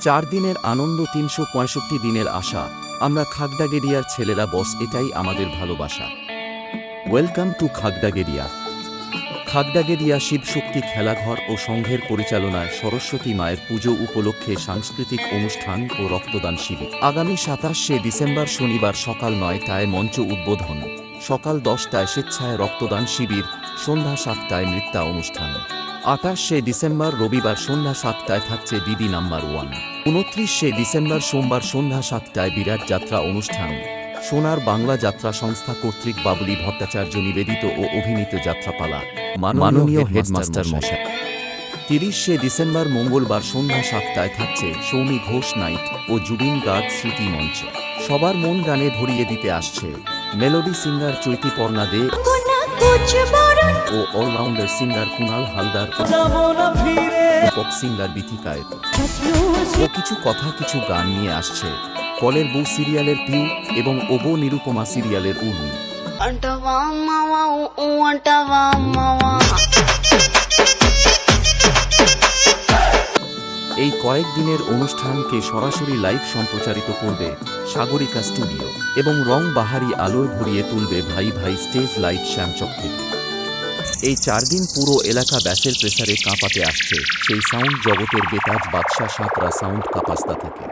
4 দিনের আনন্দ 365 দিনের আশা। আমরা খাগড়াগেড়িয়ার ছেলেরা বস, এটাই আমাদের ভালোবাসা। Welcome to Khagragaria. খাগড়াগেড়িয়া শিবশক্তি খেলাঘর ও সংঘের পরিচালনায় সরস্বতী মায়ের পুজো উপলক্ষে সাংস্কৃতিক অনুষ্ঠান ও রক্তদান শিবির আগামী 27শে ডিসেম্বর শনিবার সকাল 9টায় মঞ্চ উদ্বোধন, সকাল 10টায় স্বেচ্ছায় রক্তদান শিবির, সন্ধ্যা 7টায় নৃত্যা অনুষ্ঠান। 28শে ডিসেম্বর রবিবার সন্ধ্যা 7টায় থাকছে দিদি নাম্বার 1। 29শে ডিসেম্বর সোমবার সন্ধ্যা 7টায় বিরাট যাত্রা অনুষ্ঠান, সোনার বাংলা যাত্রা সংস্থা কর্তৃক বাবুলি ভট্টাচার্য নিবেদিত ও অভিনীত যাত্রাপালা, মাননীয় হেডমাস্টার মশাই। 30শে ডিসেম্বর মঙ্গলবার সন্ধ্যা 7টায় থাকছে সৌমি ঘোষ নাইট ও জুবিন গার্গ স্মৃতি মঞ্চ। সবার মন গানে ভরিয়ে দিতে আসছে মেলোডি সিঙ্গার চৈতিপর্ণা দে ও allrounder singer Kunal Haldar, pop singer বিথিকায় ও কিছু কথা কিছু গান নিয়ে আসছে কলের বউ সিরিয়ালের পিউ এবং ওগো নিরুপমা সিরিয়ালের উর্মি। এই কয়েকদিনের অনুষ্ঠানকে সরাসরি লাইভ সম্প্রচারিত করবে সাগরিকা স্টুডিও এবং রং বাহারি আলোয় ভরিয়ে তুলবে ভাই ভাই স্টেজ লাইট শ্যামচক থেকে। এই 4 দিন পুরো এলাকা ব্যাসের প্রেসারে কাঁপাতে আসছে সেই সাউন্ড জগতের বেতাজ বাদশা সাঁতরা সাউন্ড কাপাস্তা থেকে।